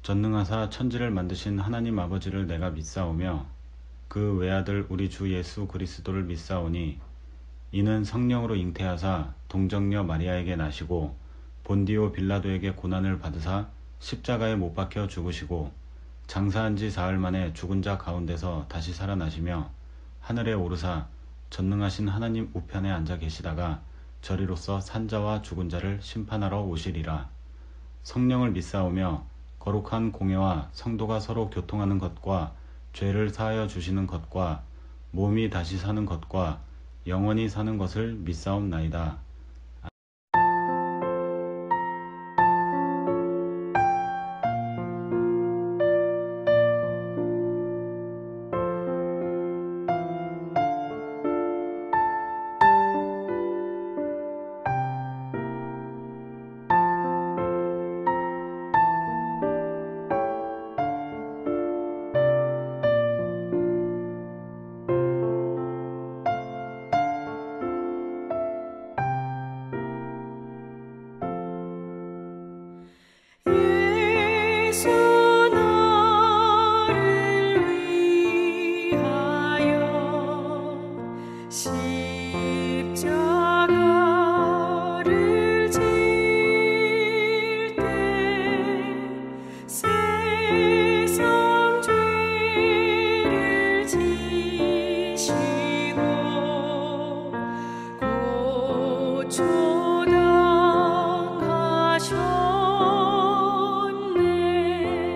전능하사 천지를 만드신 하나님 아버지를 내가 믿사오며 그 외아들 우리 주 예수 그리스도를 믿사오니 이는 성령으로 잉태하사 동정녀 마리아에게 나시고 본디오 빌라도에게 고난을 받으사 십자가에 못 박혀 죽으시고 장사한 지 사흘 만에 죽은 자 가운데서 다시 살아나시며 하늘에 오르사 전능하신 하나님 우편에 앉아 계시다가 저리로서 산자와 죽은 자를 심판하러 오시리라. 성령을 믿사오며 거룩한 공예와 성도가 서로 교통하는 것과 죄를 사하여 주시는 것과 몸이 다시 사는 것과 영원히 사는 것을 믿사옵나이다. 예수 나를 위하여 십자가를 질 때 세상 죄를 지시고 고초당하셨네.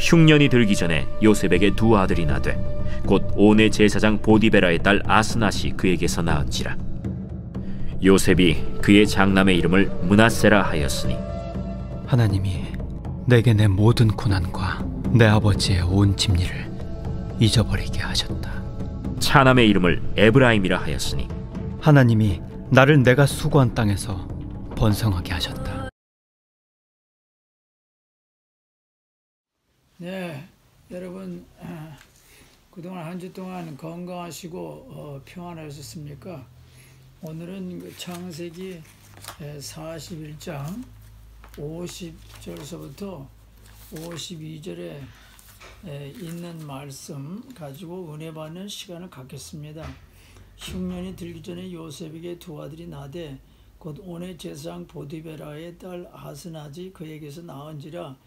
흉년이 들기 전에 요셉에게 두 아들이 나되 곧 온의 제사장 보디베라의 딸 아스낫이 그에게서 낳은지라. 요셉이 그의 장남의 이름을 므낫세라 하였으니 하나님이 내게 내 모든 고난과 내 아버지의 온 집리를 잊어버리게 하셨다. 차남의 이름을 에브라임이라 하였으니 하나님이 나를 내가 수고한 땅에서 번성하게 하셨다. 네, 여러분 그동안 한 주 동안 건강하시고 평안하셨습니까? 오늘은 그 창세기 41장 50절서부터 52절에 있는 말씀 가지고 은혜 받는 시간을 갖겠습니다. 흉년이 들기 전에 요셉에게 두 아들이 나되 곧 온의 제사장 보디베라의 딸 아스낫이 그에게서 낳은지라.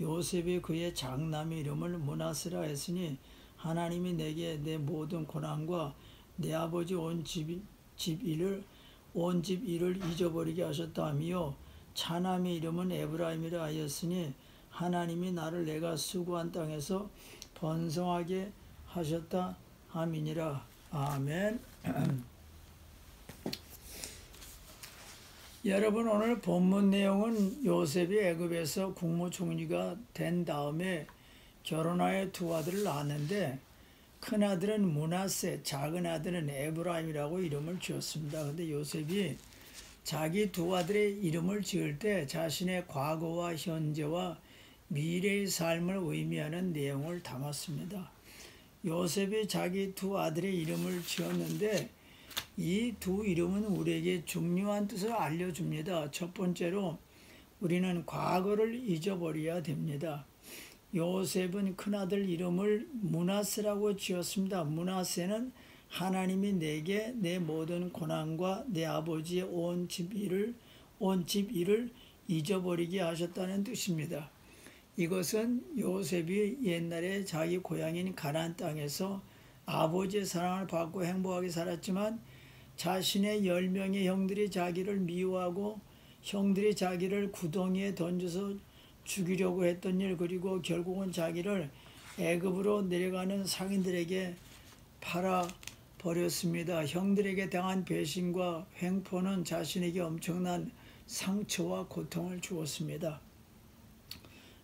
요셉이 그의 장남의 이름을 므낫세라 했으니 하나님이 내게 내 모든 고난과 내 아버지 온 집 일을 잊어버리게 하셨다며, 차남의 이름은 에브라임이라 하였으니 하나님이 나를 내가 수고한 땅에서 번성하게 하셨다 함이니라. 아멘. 여러분, 오늘 본문 내용은 요셉이 애굽에서 국무총리가 된 다음에 결혼하여 두 아들을 낳았는데, 큰 아들은 므낫세, 작은 아들은 에브라임이라고 이름을 지었습니다. 그런데 요셉이 자기 두 아들의 이름을 지을 때 자신의 과거와 현재와 미래의 삶을 의미하는 내용을 담았습니다. 요셉이 자기 두 아들의 이름을 지었는데 이 두 이름은 우리에게 중요한 뜻을 알려줍니다. 첫 번째로 우리는 과거를 잊어버려야 됩니다. 요셉은 큰아들 이름을 므낫세라고 지었습니다. 므낫세는 하나님이 내게 내 모든 고난과 내 아버지의 온 집 일을 잊어버리게 하셨다는 뜻입니다. 이것은 요셉이 옛날에 자기 고향인 가나안 땅에서 아버지의 사랑을 받고 행복하게 살았지만 자신의 10명의 형들이 자기를 미워하고 형들이 자기를 구덩이에 던져서 죽이려고 했던 일, 그리고 결국은 자기를 애굽으로 내려가는 상인들에게 팔아버렸습니다. 형들에게 당한 배신과 횡포는 자신에게 엄청난 상처와 고통을 주었습니다.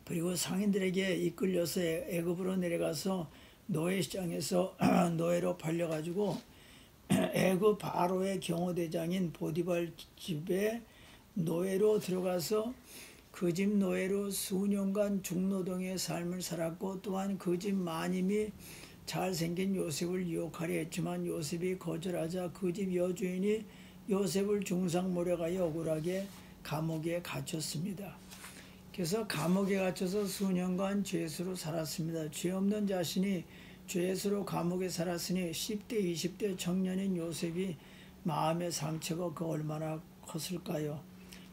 그리고 상인들에게 이끌려서 애굽으로 내려가서 노예시장에서 노예로 팔려가지고 애굽 바로의 경호대장인 보디발 집에 노예로 들어가서 그 집 노예로 수년간 중노동의 삶을 살았고, 또한 그 집 마님이 잘생긴 요셉을 유혹하려 했지만 요셉이 거절하자 그 집 여주인이 요셉을 중상모략하여 억울하게 감옥에 갇혔습니다. 그래서 감옥에 갇혀서 수년간 죄수로 살았습니다. 죄 없는 자신이 죄수로 감옥에 살았으니 10대 20대 청년인 요셉이 마음의 상처가 그 얼마나 컸을까요?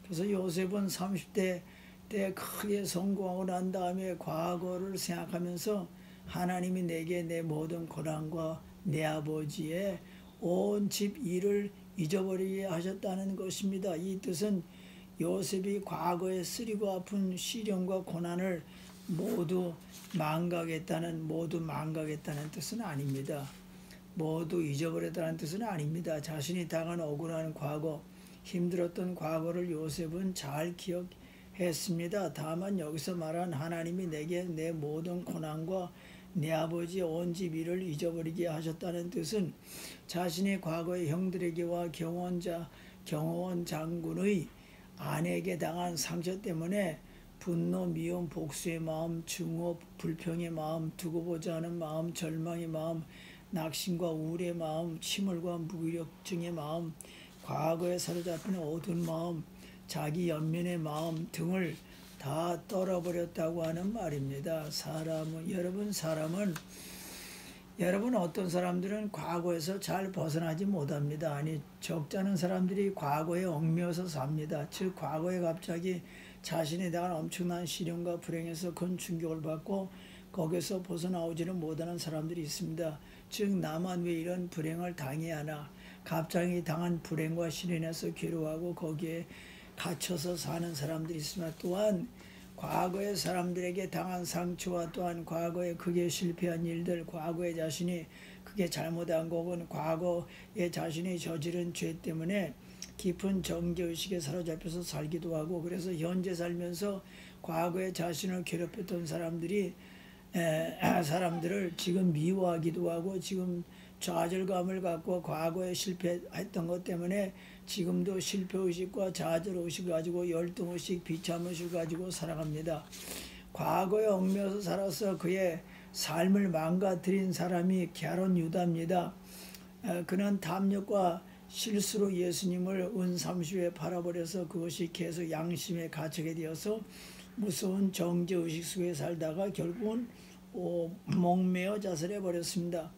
그래서 요셉은 30대 때 크게 성공하고 난 다음에 과거를 생각하면서 하나님이 내게 내 모든 고난과 내 아버지의 온 집 일을 잊어버리게 하셨다는 것입니다. 이 뜻은 요셉이 과거에 쓰리고 아픈 시련과 고난을 모두 망각했다는 뜻은 아닙니다. 모두 잊어버렸다는 뜻은 아닙니다. 자신이 당한 억울한 과거, 힘들었던 과거를 요셉은 잘 기억했습니다. 다만 여기서 말한 하나님이 내게 내 모든 고난과 내 아버지의 온 집 일을 잊어버리게 하셨다는 뜻은 자신의 과거의 형들에게와 경호원 장군의 아내에게 당한 상처 때문에 분노, 미움, 복수의 마음, 증오, 불평의 마음, 두고 보자 하는 마음, 절망의 마음, 낙심과 우울의 마음, 침울과 무기력증의 마음, 과거에 사로잡힌 어두운 마음, 자기 연민의 마음 등을 다 떨어버렸다고 하는 말입니다. 여러분 어떤 사람들은 과거에서 잘 벗어나지 못합니다. 아니, 적잖은 사람들이 과거에 얽매여서 삽니다. 즉 과거에 갑자기 자신에 대한 엄청난 시련과 불행에서 큰 충격을 받고 거기서 벗어나오지는 못하는 사람들이 있습니다. 즉 나만 왜 이런 불행을 당해야 하나, 갑자기 당한 불행과 시련에서 괴로워하고 거기에 갇혀서 사는 사람들이 있으나, 또한 과거의 사람들에게 당한 상처와 또한 과거에 크게 실패한 일들, 과거에 자신이 크게 잘못한 거 혹은 과거에 자신이 저지른 죄 때문에 깊은 정죄의식에 사로잡혀서 살기도 하고, 그래서 현재 살면서 과거에 자신을 괴롭혔던 사람들을 지금 미워하기도 하고, 지금 좌절감을 갖고 과거에 실패했던 것 때문에 지금도 실패의식과 좌절의식을 가지고 열등의식, 비참의식을 가지고 살아갑니다. 과거에 얽매여서 살아서 그의 삶을 망가뜨린 사람이 게하론 유다입니다. 그는 탐욕과 실수로 예수님을 은 30에 팔아버려서 그것이 계속 양심에 갇히게 되어서 무서운 정죄의식 속에 살다가 결국은 목매어 자살해 버렸습니다.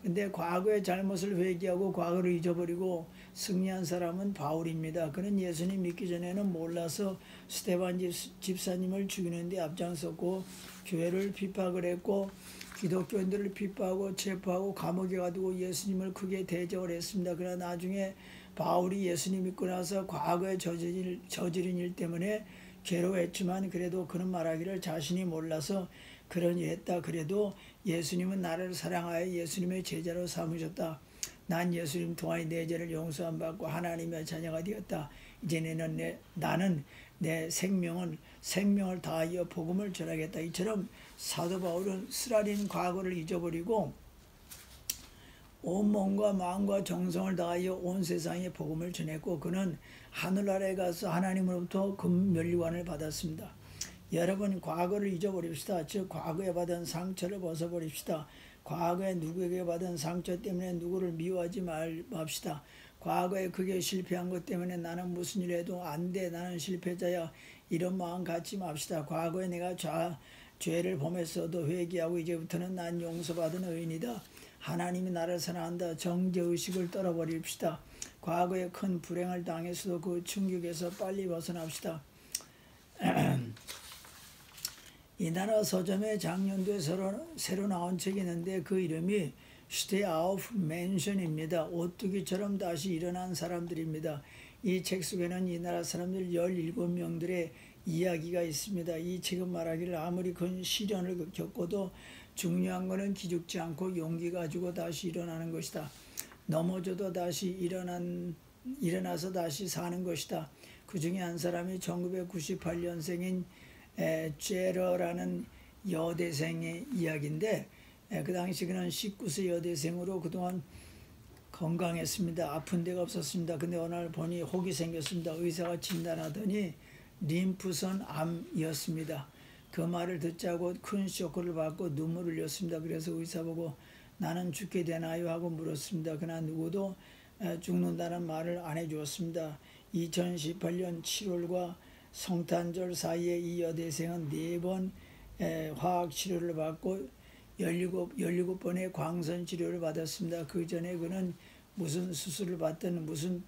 근데 과거의 잘못을 회개하고 과거를 잊어버리고 승리한 사람은 바울입니다. 그는 예수님 믿기 전에는 몰라서 스데반 집사님을 죽이는 데 앞장섰고 교회를 핍박을 했고 기독교인들을 핍박하고 체포하고 감옥에 가두고 예수님을 크게 대적을 했습니다. 그러나 나중에 바울이 예수님 믿고 나서 과거에 저지른 일 때문에 괴로워했지만 그래도 그는 말하기를 자신이 몰라서 그런 일 했다. 그래도 예수님은 나를 사랑하여 예수님의 제자로 삼으셨다. 난 예수님 통하여 내 죄를 용서함 받고 하나님의 자녀가 되었다. 이제는 나는 내 생명을 다하여 복음을 전하겠다. 이처럼 사도 바울은 쓰라린 과거를 잊어버리고 온 몸과 마음과 정성을 다하여 온 세상에 복음을 전했고, 그는 하늘나라에 가서 하나님으로부터 금면류관을 받았습니다. 여러분, 과거를 잊어버립시다. 즉 과거에 받은 상처를 벗어버립시다. 과거에 누구에게 받은 상처 때문에 누구를 미워하지 맙시다. 과거에 그게 실패한 것 때문에 나는 무슨 일 해도 안 돼, 나는 실패자야, 이런 마음 갖지 맙시다. 과거에 내가 죄를 범했어도 회개하고 이제부터는 난 용서받은 의인이다. 하나님이 나를 사랑한다. 정죄의식을 떨어버립시다. 과거에 큰 불행을 당했어도 그 충격에서 빨리 벗어납시다. 이 나라 서점에 작년도에 새로 나온 책이 있는데 그 이름이 Stay Auf Mention입니다. 오뚜기처럼 다시 일어난 사람들입니다. 이 책 속에는 이 나라 사람들 17명들의 이야기가 있습니다. 이 책은 말하기를 아무리 큰 시련을 겪어도 중요한 것은 기죽지 않고 용기 가지고 다시 일어나는 것이다. 넘어져도 다시 일어나서 다시 사는 것이다. 그 중에 한 사람이 1998년생인 제러라는 여대생의 이야기인데, 그 당시 그는 19세 여대생으로 그동안 건강했습니다. 아픈 데가 없었습니다. 근데 어느 날 보니 혹이 생겼습니다. 의사가 진단하더니 림프선 암이었습니다. 그 말을 듣자고 큰 쇼크를 받고 눈물을 흘렸습니다. 그래서 의사 보고 나는 죽게 되나요? 하고 물었습니다. 그러나 누구도 죽는다는 말을 안 해주었습니다. 2018년 7월과 성탄절 사이에 이 여대생은 4번 화학 치료를 받고 17번의 광선 치료를 받았습니다. 그 전에 그는 무슨 수술을 받든 무슨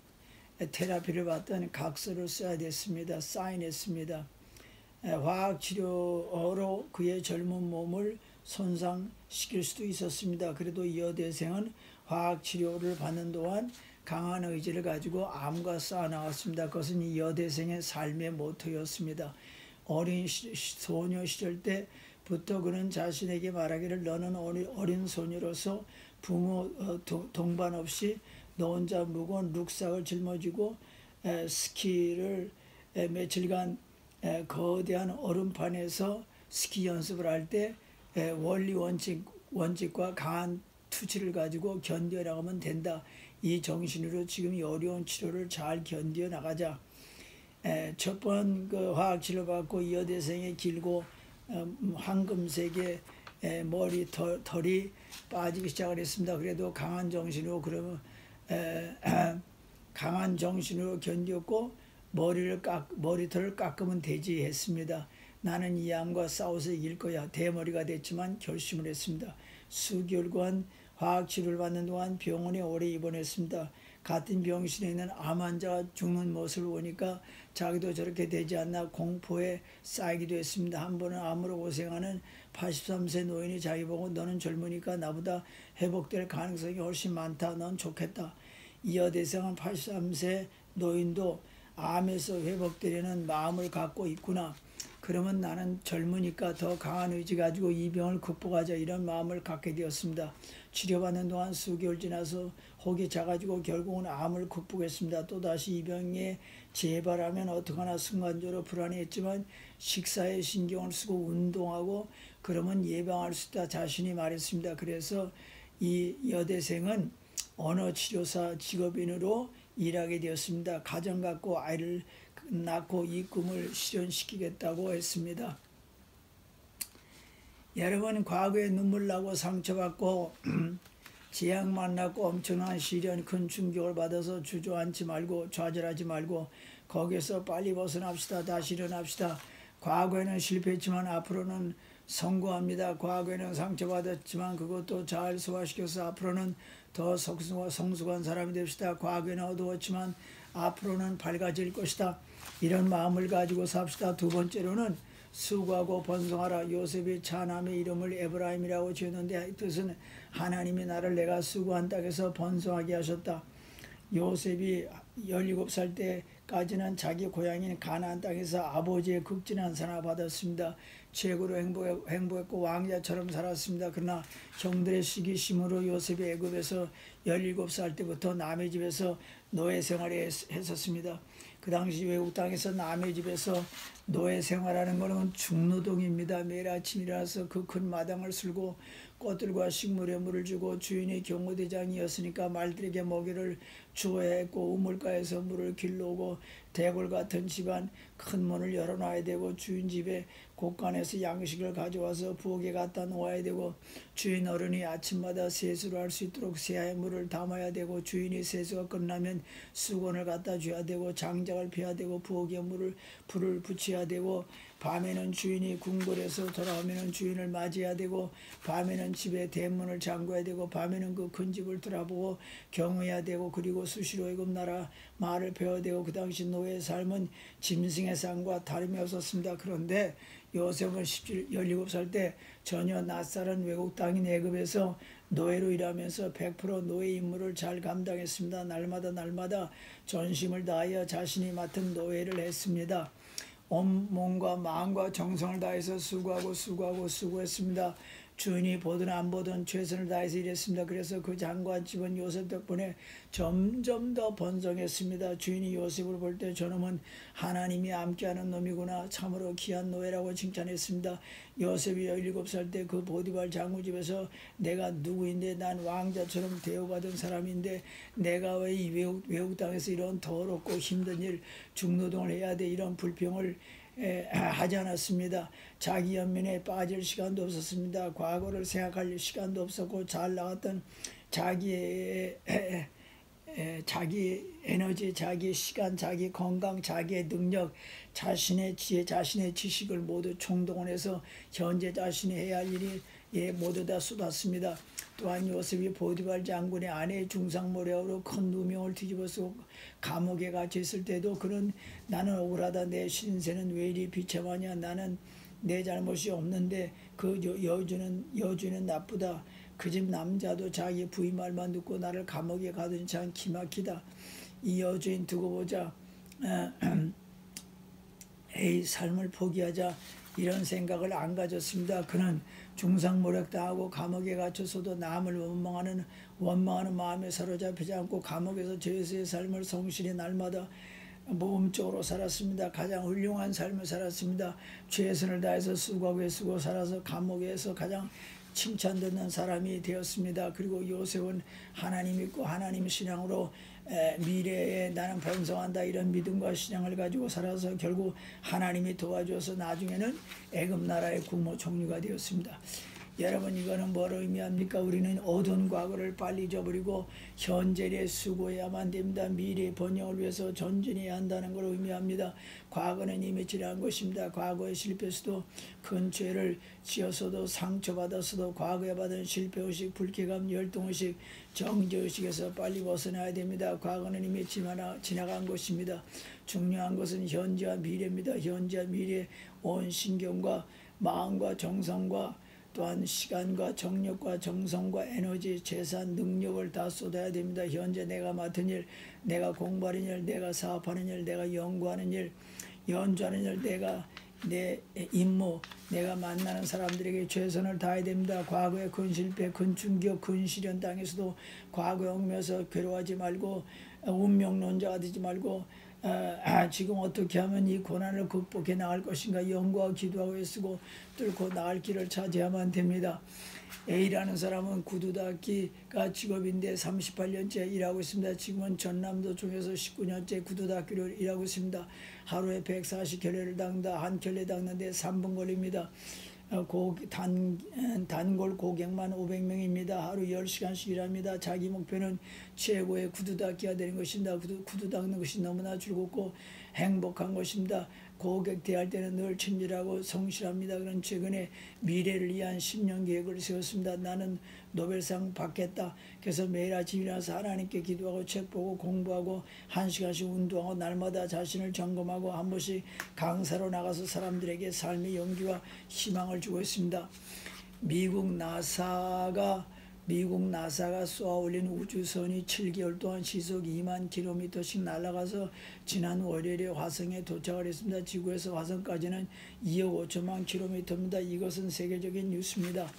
테라피를 받든 각서를 써야 됐습니다. 사인했습니다. 화학 치료로 그의 젊은 몸을 손상시킬 수도 있었습니다. 그래도 이 여대생은 화학 치료를 받는 동안 강한 의지를 가지고 암과 싸워나갔습니다. 그것은 이 여대생의 삶의 모토였습니다. 어린 소녀 시절 때부터 그는 자신에게 말하기를 너는 어린 소녀로서 부모 동반 없이 너 혼자 무거운 룩삭을 짊어지고 스키를 며칠간 거대한 얼음판에서 스키 연습을 할 때 원리 원칙과 강한 투지를 가지고 견뎌 나가면 된다. 이 정신으로 지금 이 어려운 치료를 잘 견뎌 나가자. 첫 번 그 화학 치료 받고 이 여대생의 길고 황금색의 머리 털이 빠지기 시작을 했습니다. 그래도 강한 정신으로 강한 정신으로 견뎠고 머리털을 깎으면 되지 했습니다. 나는 이 암과 싸워서 이길 거야. 대머리가 됐지만 결심을 했습니다. 수개월간 화학치료를 받는 동안 병원에 오래 입원했습니다. 같은 병실에 있는 암 환자가 죽는 모습을 보니까 자기도 저렇게 되지 않나 공포에 쌓이기도 했습니다. 한 번은 암으로 고생하는 83세 노인이 자기 보고 너는 젊으니까 나보다 회복될 가능성이 훨씬 많다. 넌 좋겠다. 이 여대생은 83세 노인도 암에서 회복되려는 마음을 갖고 있구나. 그러면 나는 젊으니까 더 강한 의지 가지고 이 병을 극복하자 이런 마음을 갖게 되었습니다. 치료받는 동안 수개월 지나서 혹이 작아지고 결국은 암을 극복했습니다. 또다시 이 병에 재발하면 어떡하나 순간적으로 불안했지만 식사에 신경을 쓰고 운동하고 그러면 예방할 수 있다 자신이 말했습니다. 그래서 이 여대생은 언어치료사 직업인으로 일하게 되었습니다. 가정 갖고 아이를 낳고 이 꿈을 실현시키겠다고 했습니다. 여러분 과거에 눈물 나고 상처받고 재앙 만났고 엄청난 시련 큰 충격을 받아서 주저앉지 말고 좌절하지 말고 거기에서 빨리 벗어납시다. 다시 일어납시다. 과거에는 실패했지만 앞으로는 성공합니다. 과거에는 상처받았지만 그것도 잘 소화시켜서 앞으로는 더 성숙한 사람이 됩시다. 과거에는 어두웠지만 앞으로는 밝아질 것이다. 이런 마음을 가지고 삽시다. 두 번째로는 수고하고 번성하라. 요셉이 차남의 이름을 에브라임이라고 지었는데 뜻은 하나님이 나를 내가 수고한 땅에서 번성하게 하셨다. 요셉이 17살 때까지는 자기 고향인 가나안 땅에서 아버지의 극진한 사랑을 받았습니다. 최고로 행복했고 왕자처럼 살았습니다. 그러나 형들의 시기심으로 요셉이 애굽에서 17살 때부터 남의 집에서 노예 생활을 했었습니다. 그 당시 외국 땅에서 남의 집에서 노예 생활하는 것은 중노동입니다. 매일 아침 일어나서 그 큰 마당을 쓸고 꽃들과 식물에 물을 주고 주인이 경호대장이었으니까 말들에게 먹이를 주어야 했고 우물가에서 물을 길러오고 대궐 같은 집안 큰 문을 열어놔야 되고 주인 집에 곳간에서 양식을 가져와서 부엌에 갖다 놓아야 되고 주인 어른이 아침마다 세수를 할 수 있도록 세아의 물을 담아야 되고 주인이 세수가 끝나면 수건을 갖다 줘야 되고 장작을 펴야 되고 부엌에 불을 붙여야 되고 밤에는 주인이 궁궐에서 돌아오면 주인을 맞이해야 되고 밤에는 집에 대문을 잠궈야 되고 밤에는 그 큰 집을 돌아보고 경외해야 되고 그리고 수시로 애굽 나라 말을 배워야 되고 그 당시 노예의 삶은 짐승의 삶과 다름이 없었습니다. 그런데 요셉은 17살 때 전혀 낯설은 외국 땅인 애굽에서 노예로 일하면서 100% 노예 임무를 잘 감당했습니다. 날마다 전심을 다하여 자신이 맡은 노예를 했습니다. 온 몸과 마음과 정성을 다해서 수고했습니다. 주인이 보든 안 보든 최선을 다해서 일했습니다. 그래서 그 장관 집은 요셉 덕분에 점점 더 번성했습니다. 주인이 요셉을 볼 때 저놈은 하나님이 함께하는 놈이구나 참으로 귀한 노예라고 칭찬했습니다. 요셉이 17살 때 그 보디발 장군 집에서 내가 누구인데 난 왕자처럼 대우받은 사람인데 내가 왜 이 외국 땅에서 이런 더럽고 힘든 일 중노동을 해야 돼 이런 불평을 하지 않았습니다. 자기 연민에 빠질 시간도 없었습니다. 과거를 생각할 시간도 없었고 잘 나갔던 자기의 자기 에너지, 자기 시간, 자기 건강, 자기의 능력, 자신의 지혜, 자신의 지식을 모두 총동원해서 현재 자신이 해야 할 일이 모두 다 쏟았습니다. 또한 요셉이 보디발 장군의 아내의 중상모략으로 큰 누명을 뒤집어쓰고 감옥에 갇혀 있을 때도 그는 나는 억울하다. 내 신세는 왜 이리 비참하냐. 나는 내 잘못이 없는데 그 여주는 나쁘다. 그 집 남자도 자기 부인 말만 듣고 나를 감옥에 가두니 참 기막히다. 이 여주인 두고 보자. 에이 삶을 포기하자. 이런 생각을 안 가졌습니다. 그는 중상모략당하고 감옥에 갇혀서도 남을 원망하는 마음에 사로잡히지 않고 감옥에서 죄수의 삶을 성실히 날마다 모험적으로 살았습니다. 가장 훌륭한 삶을 살았습니다. 최선을 다해서 수고하고 애쓰고 살아서 감옥에서 가장 칭찬받는 사람이 되었습니다. 그리고 요셉은 하나님 믿고 하나님 신앙으로 미래에 나는 번성한다 이런 믿음과 신앙을 가지고 살아서 결국 하나님이 도와줘서 나중에는 애굽 나라의 국무총리가 되었습니다. 여러분 이거는 뭘 의미합니까? 우리는 어두운 과거를 빨리 잊어버리고 현재에 수고해야만 됩니다. 미래의 번영을 위해서 전진해야 한다는 걸 의미합니다. 과거는 이미 지난 것입니다. 과거에 실패해서도 큰 죄를 지어서도 상처받았어도 과거에 받은 실패의식, 불쾌감, 열등의식, 정죄의식에서 빨리 벗어나야 됩니다. 과거는 이미 지나간 것입니다. 중요한 것은 현재와 미래입니다. 현재와 미래의 온 신경과 마음과 정성과 또한 시간과 정력과 정성과 에너지, 재산, 능력을 다 쏟아야 됩니다. 현재 내가 맡은 일, 내가 공부하는 일, 내가 사업하는 일, 내가 연구하는 일, 연주하는 일, 내가 내 임무, 내가 만나는 사람들에게 최선을 다해야 됩니다. 과거의 큰 실패, 큰 충격, 큰 시련 당에서도 과거에 얽매여서 괴로워하지 말고 운명론자가 되지 말고 지금 어떻게 하면 이 고난을 극복해 나갈 것인가 연구하고 기도하고 애쓰고 뚫고 나갈 길을 찾아야만 됩니다. A라는 사람은 구두닦이가 직업인데 38년째 일하고 있습니다. 지금은 전남도 중에서 19년째 구두닦이로 일하고 있습니다. 하루에 140켤레를 닦는다. 한 켤레 닦는데 3분 걸립니다. 단골 고객만 500명입니다. 하루 10시간씩 일합니다. 자기 목표는 최고의 구두닦이가 되는 것입니다. 구두 닦는 것이 너무나 즐겁고 행복한 것입니다. 고객 대할 때는 늘 친절하고 성실합니다. 그런 최근에 미래를 위한 10년 계획을 세웠습니다. 나는 노벨상 받겠다. 그래서 매일 아침 일어나서 하나님께 기도하고 책 보고 공부하고 1시간씩 운동하고 날마다 자신을 점검하고 한 번씩 강사로 나가서 사람들에게 삶의 용기와 희망을 주고 있습니다. 미국 나사가 쏘아올린 우주선이 7개월 동안 시속 2만 킬로미터씩 날아가서 지난 월요일에 화성에 도착을 했습니다. 지구에서 화성까지는 2억 5천만 킬로미터입니다. 이것은 세계적인 뉴스입니다.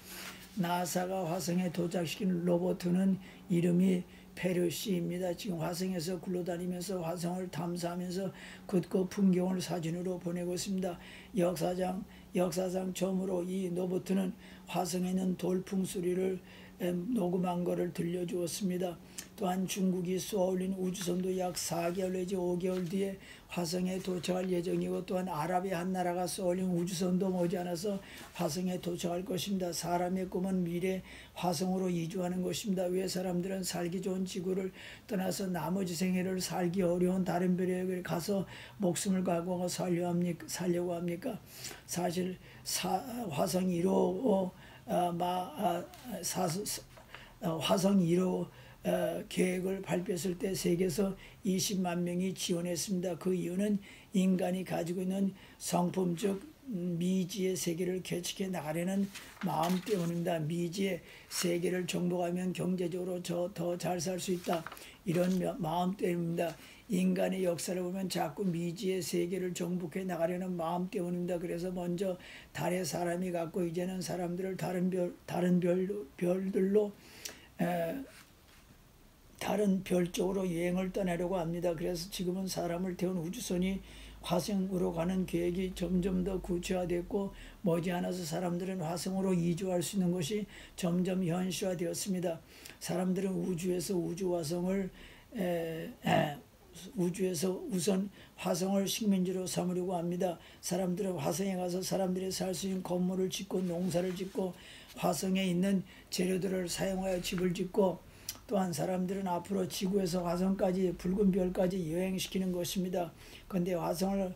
나사가 화성에 도착시킨 로봇은 이름이 페르시입니다. 지금 화성에서 굴러다니면서 화성을 탐사하면서 그 풍경을 사진으로 보내고 있습니다. 역사상 처음으로 이 로봇은 화성에 있는 돌풍 소리를 녹음한 것을 들려주었습니다. 또한 중국이 쏘아올린 우주선도 약 4개월 내지 5개월 뒤에 화성에 도착할 예정이고 또한 아랍의 한 나라가 쏘아올린 우주선도 머지않아서 화성에 도착할 것입니다. 사람의 꿈은 미래 화성으로 이주하는 것입니다. 왜 사람들은 살기 좋은 지구를 떠나서 나머지 생애를 살기 어려운 다른 별에 가서 목숨을 걸고 살려고 합니까? 사실 화성 1호 화성 1호 계획을 발표했을 때 세계에서 20만 명이 지원했습니다. 그 이유는 인간이 가지고 있는 성품 즉 미지의 세계를 개척해 나가려는 마음 때문입니다. 미지의 세계를 정복하면 경제적으로 더 잘 살 수 있다. 이런 마음 때문입니다. 인간의 역사를 보면 자꾸 미지의 세계를 정복해 나가려는 마음 때문입니다. 그래서 먼저 달에 사람이 갔고 이제는 사람들을 다른 별 쪽으로 여행을 떠나려고 합니다. 그래서 지금은 사람을 태운 우주선이 화성으로 가는 계획이 점점 더 구체화됐고 머지않아서 사람들은 화성으로 이주할 수 있는 것이 점점 현실화되었습니다. 사람들은 우주에서 우선 화성을 식민지로 삼으려고 합니다. 사람들은 화성에 가서 사람들이 살 수 있는 건물을 짓고 농사를 짓고 화성에 있는 재료들을 사용하여 집을 짓고 또한 사람들은 앞으로 지구에서 화성까지 붉은 별까지 여행시키는 것입니다. 그런데 화성을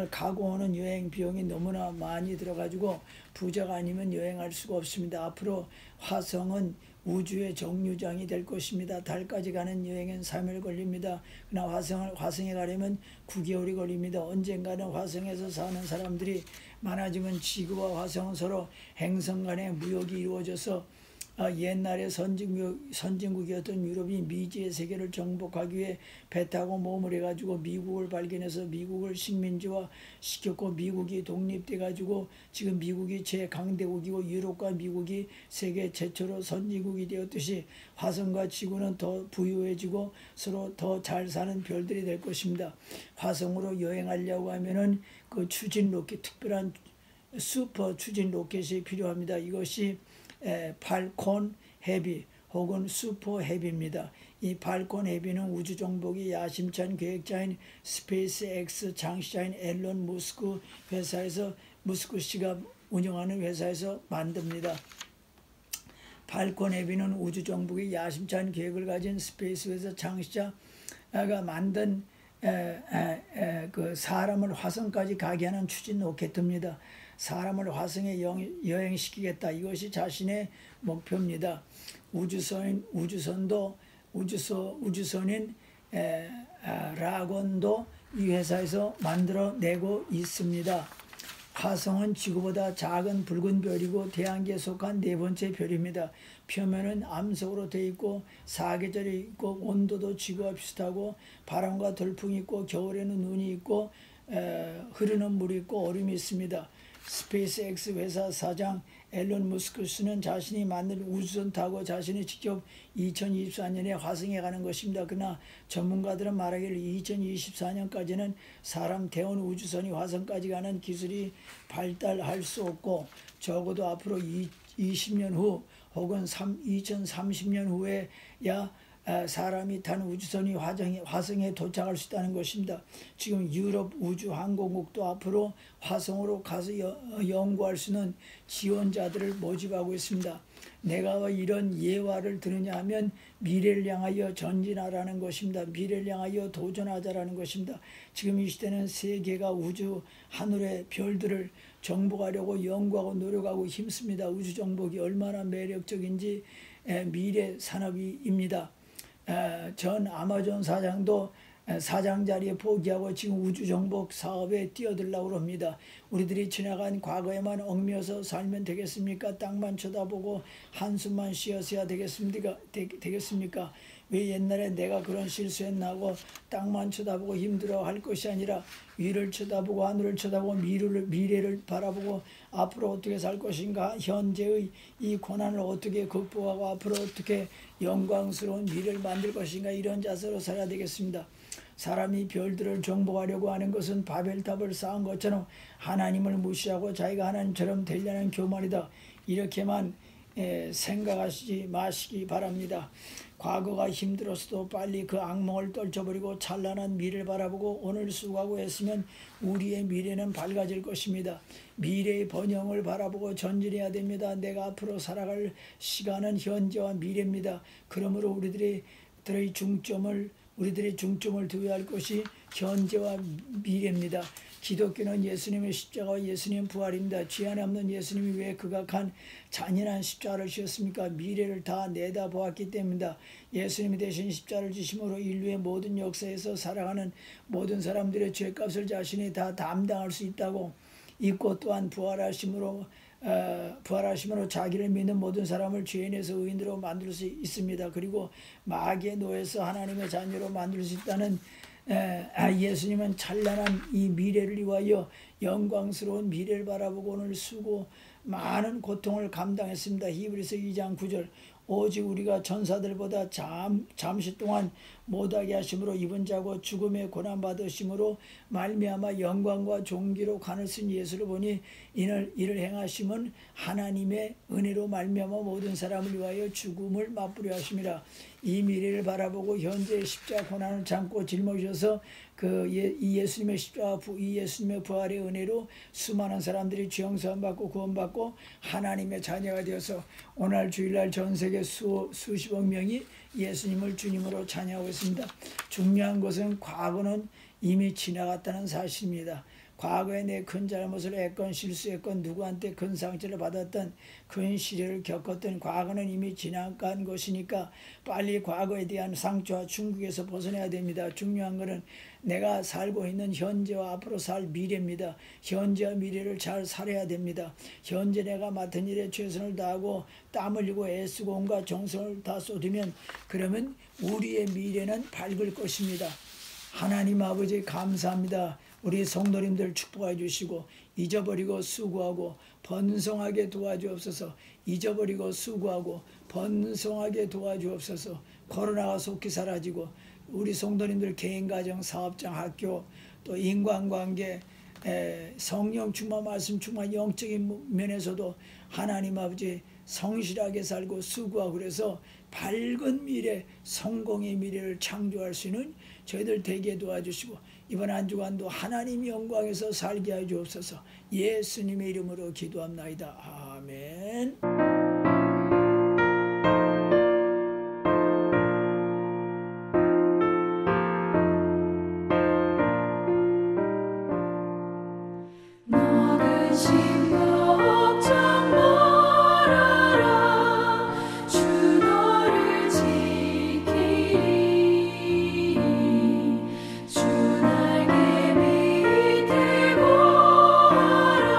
가고 오는 여행 비용이 너무나 많이 들어가지고 부자가 아니면 여행할 수가 없습니다. 앞으로 화성은 우주의 정류장이 될 것입니다. 달까지 가는 여행은 3일 걸립니다. 그러나 화성에 가려면 9개월이 걸립니다. 언젠가는 화성에서 사는 사람들이 많아지면 지구와 화성은 서로 행성 간의 무역이 이루어져서 옛날에 선진국이었던 유럽이 미지의 세계를 정복하기 위해 배 타고 몸을 해가지고 미국을 발견해서 미국을 식민지화 시켰고 미국이 독립돼가지고 지금 미국이 제강대국이고 유럽과 미국이 세계 최초로 선진국이 되었듯이 화성과 지구는 더 부유해지고 서로 더 잘 사는 별들이 될 것입니다. 화성으로 여행하려고 하면은 그 추진 로켓, 특별한 슈퍼 추진 로켓이 필요합니다. 이것이 팔콘 헤비 혹은 슈퍼 헤비입니다. 이 팔콘 헤비는 우주 정복이 야심찬 계획자인 스페이스X 창시자인 앨런 무스크 씨가 운영하는 회사에서 만듭니다. 팔콘 헤비는 우주 정복이 야심찬 계획을 가진 스페이스X 창시자가 만든 그 사람을 화성까지 가게 하는 추진 로켓입니다. 사람을 화성에 여행시키겠다. 이것이 자신의 목표입니다. 우주선인 라곤도 이 회사에서 만들어내고 있습니다. 화성은 지구보다 작은 붉은 별이고 태양계에 속한 네 번째 별입니다. 표면은 암석으로 되어 있고 사계절이 있고 온도도 지구와 비슷하고 바람과 돌풍이 있고 겨울에는 눈이 있고 흐르는 물이 있고 얼음이 있습니다. 스페이스X 회사 사장 앨런 머스크는 자신이 만든 우주선 타고 자신이 직접 2024년에 화성에 가는 것입니다. 그러나 전문가들은 말하기를 2024년까지는 사람 태운 우주선이 화성까지 가는 기술이 발달할 수 없고 적어도 앞으로 20년 후 혹은 2030년 후에야 사람이 탄 우주선이 화성에 도착할 수 있다는 것입니다. 지금 유럽 우주항공국도 앞으로 화성으로 가서 연구할 수 있는 지원자들을 모집하고 있습니다. 내가 왜 이런 예화를 들으냐 하면 미래를 향하여 전진하라는 것입니다. 미래를 향하여 도전하자라는 것입니다. 지금 이 시대는 세계가 우주 하늘의 별들을 정복하려고 연구하고 노력하고 힘씁니다. 우주 정복이 얼마나 매력적인지 미래 산업입니다. 전 아마존 사장도 사장 자리에 포기하고 지금 우주 정복 사업에 뛰어들려고 합니다. 우리들이 지나간 과거에만 얽매여서 살면 되겠습니까? 땅만 쳐다보고 한숨만 쉬어서야 되겠습니까? 왜 옛날에 내가 그런 실수했나 하고 땅만 쳐다보고 힘들어할 것이 아니라 위를 쳐다보고 하늘을 쳐다보고 미래를 바라보고 앞으로 어떻게 살 것인가, 현재의 이 고난을 어떻게 극복하고 앞으로 어떻게 영광스러운 미래를 만들 것인가, 이런 자세로 살아야 되겠습니다. 사람이 별들을 정복하려고 하는 것은 바벨탑을 쌓은 것처럼 하나님을 무시하고 자기가 하나님처럼 되려는 교만이다. 이렇게만 생각하시지 마시기 바랍니다. 과거가 힘들었어도 빨리 그 악몽을 떨쳐버리고 찬란한 미래를 바라보고 오늘 수고하고 했으면 우리의 미래는 밝아질 것입니다. 미래의 번영을 바라보고 전진해야 됩니다. 내가 앞으로 살아갈 시간은 현재와 미래입니다. 그러므로 우리들의 중점을 두어야 할 것이 현재와 미래입니다. 기독교는 예수님의 십자가와 예수님 부활입니다. 죄 안에 없는 예수님이 왜 극악한 잔인한 십자가를 지었습니까? 미래를 다 내다보았기 때문입니다. 예수님이 대신 십자가를 지심으로 인류의 모든 역사에서 살아가는 모든 사람들의 죄값을 자신이 다 담당할 수 있다고 있고, 또한 부활하심으로 자기를 믿는 모든 사람을 죄인에서 의인으로 만들 수 있습니다. 그리고 마귀의 노예에서 하나님의 자녀로 만들 수 있다는 예수님은 찬란한 이 미래를 위하여 영광스러운 미래를 바라보고 오늘 수고 많은 고통을 감당했습니다. 히브리서 2장 9절 오직 우리가 천사들보다 잠시 동안 못하게 하심으로 입은 자고 죽음의 고난받으심으로 말미암아 영광과 존귀로 간을 쓴 예수를 보니 이를 행하심은 하나님의 은혜로 말미암아 모든 사람을 위하여 죽음을 맛보려 하심이라. 이 미래를 바라보고 현재의 십자가 고난을 참고 짊어지셔서 이 예수님의 십자가 이 예수님의 부활의 은혜로 수많은 사람들이 죄 용서 받고 구원받고 하나님의 자녀가 되어서 오늘 주일날 전 세계 수십억 명이 예수님을 주님으로 찬양하고 있습니다. 중요한 것은 과거는 이미 지나갔다는 사실입니다. 과거에 내 큰 잘못을 했건 실수했건 누구한테 큰 상처를 받았던 큰 시련을 겪었던 과거는 이미 지나간 것이니까 빨리 과거에 대한 상처와 충격에서 벗어나야 됩니다. 중요한 것은 내가 살고 있는 현재와 앞으로 살 미래입니다. 현재와 미래를 잘 살아야 됩니다. 현재 내가 맡은 일에 최선을 다하고 땀 흘리고 애쓰고 온갖 정성을 다 쏟으면 그러면 우리의 미래는 밝을 것입니다. 하나님 아버지 감사합니다. 우리 성도님들 축복해 주시고 잊어버리고 수고하고 번성하게 도와주옵소서. 잊어버리고 수고하고 번성하게 도와주옵소서. 코로나가 속히 사라지고 우리 성도님들 개인 가정 사업장 학교 또 인간관계 성령 충만 말씀 충만 영적인 면에서도 하나님 아버지 성실하게 살고 수고하고 그래서 밝은 미래 성공의 미래를 창조할 수 있는 저희들 되게 도와주시고 이번 한 주간도 하나님 영광에서 살게 하여 주옵소서. 예수님의 이름으로 기도합나이다. 아멘. 너는 심과 걱정 말아라. 주 너를 지키리. 주 날개 밑에 거하라.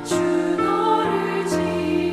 주 너를 지키리.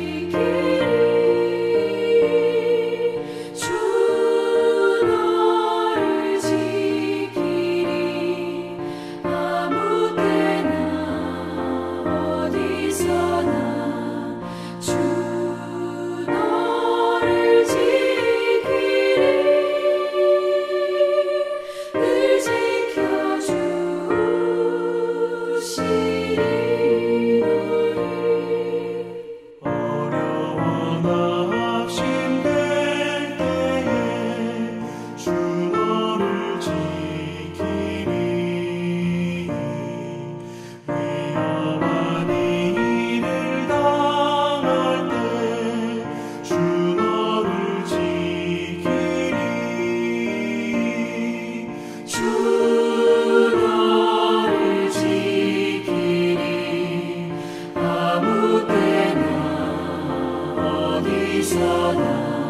어디서나